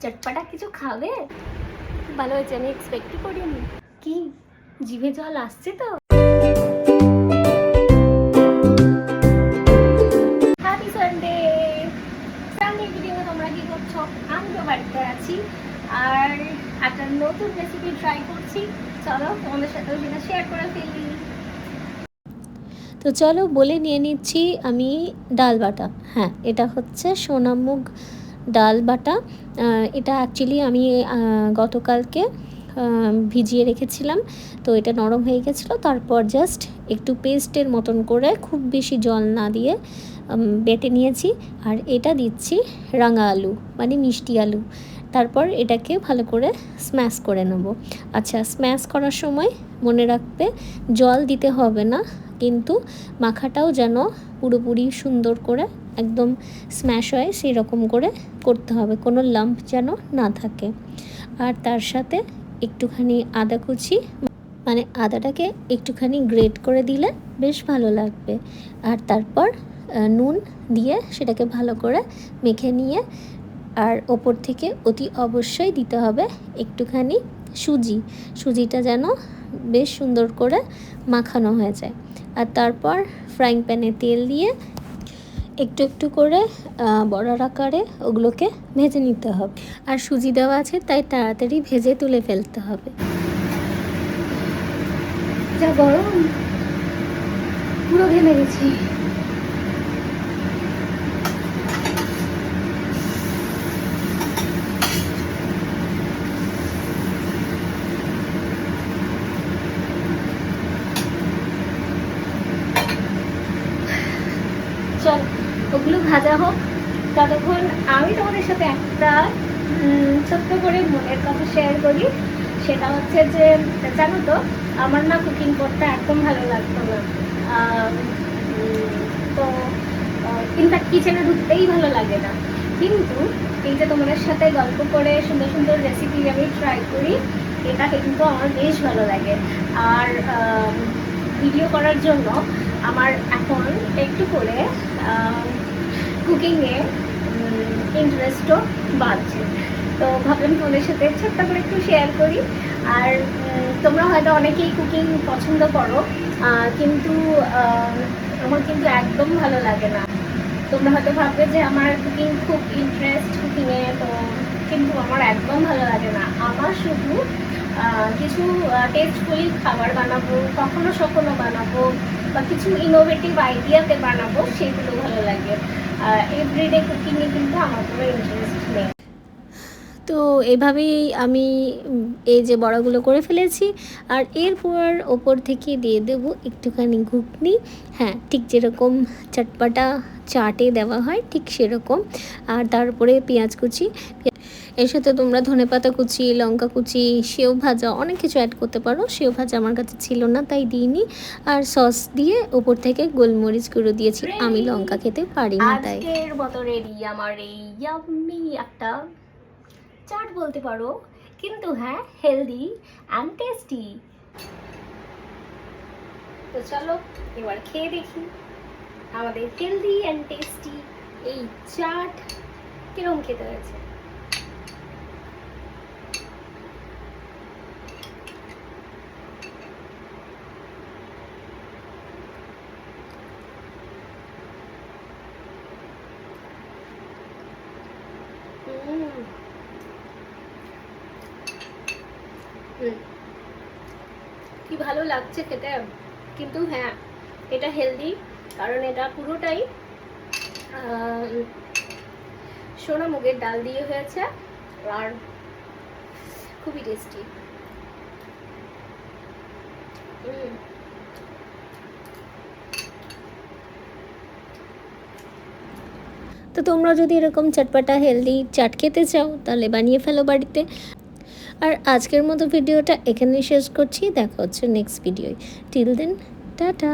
চটপটা কিছু খাবে? ভালো হয়েছে, আমি এক্সপেক্টই করিনি। কি জিভে জল আসছে তো? Happy Sunday. সানডে ভিডিওতে তোমরা কি করছো? আমি তো বাড়িতে আছি আর একটা নতুন রেসিপি ট্রাই করছি। চলো তোমাদের সাথেও সেটা শেয়ার করে ফেলি। তো চলো বলে নিয়ে নিচ্ছি আমি ডাল বাটা। হ্যাঁ, এটা হচ্ছে সোনামুগ ডাল বাটা। এটা অ্যাকচুয়ালি আমি গতকালকে ভিজিয়ে রেখেছিলাম, তো এটা নরম হয়ে গেছিলো। তারপর জাস্ট একটু পেস্টের মতন করে, খুব বেশি জল না দিয়ে বেটে নিয়েছি। আর এটা দিচ্ছি রাঙা আলু, মানে মিষ্টি আলু। তারপর এটাকে ভালো করে স্ম্যাশ করে নেব। আচ্ছা, স্ম্যাশ করার সময় মনে রাখবে জল দিতে হবে না, কিন্তু মাখাটাও যেন পুরোপুরি সুন্দর করে একদম স্ম্যাশ হয় সেই রকম করে করতে হবে, কোনো লাম্প যেন না থাকে। আর তার সাথে একটুখানি আদা কুচি, মানে আদাটাকে একটুখানি গ্রেট করে দিলে বেশ ভালো লাগবে। আর তারপর নুন দিয়ে সেটাকে ভালো করে মেখে নিয়ে, আর ওপর থেকে অতি অবশ্যই দিতে হবে একটুখানি সুজিটা যেন বেশ সুন্দর করে মাখানো হয়ে যায়। আর তারপর ফ্রাইং প্যানে তেল দিয়ে একটু একটু করে বড়ার আকারে ওগুলোকে ভেজে নিতে হবে। আর সুজি দেওয়া আছে তাই তাড়াতাড়ি ভেজে তুলে ফেলতে হবে। যা গরম, পুরো ঘেমে গেছি। চল ওগুলো ভাজা হোক, ততক্ষণ আমি তোমাদের সাথে একটা ছোট্ট করে মনের কথা শেয়ার করি। সেটা হচ্ছে যে, জানো তো আমার না কুকিং করতে একদম ভালো লাগতো না। তো ইনফ্যাক্ট কিচেনে ঢুকতেই ভালো লাগে না। কিন্তু এই যে তোমাদের সাথে গল্প করে সুন্দর সুন্দর রেসিপি আমি ট্রাই করি, এটা কিন্তু আমার বেশ ভালো লাগে। আর ভিডিও করার জন্য আমার এখন একটু করে কুকিংয়ে ইন্টারেস্টও বাড়ছে। তো ভাবলাম তোমাদের সাথে ছোট্ট করে একটু শেয়ার করি। আর তোমরা হয়তো অনেকেই কুকিং পছন্দ করো, কিন্তু আমার কিন্তু একদম ভালো লাগে না। তোমরা হয়তো ভাববে যে আমার কুকিং খুব ইন্টারেস্ট কুকিংয়ে, তো কিন্তু আমার একদম ভালো লাগে না। আমার শুধু কিছু টেস্টফুল খাবার বানাবো, কখনো সখনো বানাবো, বা কিছু ইনোভেটিভ আইডিয়াতে বানাবো, সেগুলো ভালো লাগে। এভরিডে কুকিংয়ে কিন্তু আমার কোনো ইন্টারেস্ট নেই। তো এভাবেই আমি এই যে বড়াগুলো করে ফেলেছি। আর এরপর ওপর থেকে দিয়ে দেবো একটুখানি ঘুগনি। হ্যাঁ, ঠিক যেরকম চটপটা চাটে দেওয়া হয় ঠিক সেরকম। আর তারপরে পেঁয়াজ কুচি, এর সাথে তোমরা ধনেপাতা কুচি, লঙ্কা কুচি, সেও ভাজা অনেক কিছু অ্যাড করতে পারো। সেও ভাজা আমার কাছে ছিল না তাই দিইনি। আর সস দিয়ে ওপর থেকে গোলমরিচ গুঁড়ো দিয়েছি, আমি লঙ্কা খেতে পারি না তাই। আজকের মতো রেডি আমার এই ইয়াম্মি একটা চাট বলতে পারো, কিন্তু হ্যাঁ হেলদি অ্যান্ড টেস্টি। তো চলো এবার খেয়ে দেখি আমাদের হেলদি অ্যান্ড টেস্টি এই চাট কিরকম খেতে হয়েছে। কি ভালো লাগছে খেতে। কিন্তু হ্যাঁ, এটা হেলদি, কারণ এটা পুরোটাই সোনা মুগের ডাল দিয়ে হয়েছে, আর খুবই টেস্টি। তো তোমরা যদি এরকম চটপটা হেলদি চাট খেতে চাও তাহলে বানিয়ে ফেলো বাড়িতে। আর আজকের মতো ভিডিওটা এখানেই শেষ করছি। দেখা হচ্ছে নেক্সট ভিডিওয়। Till then, tata.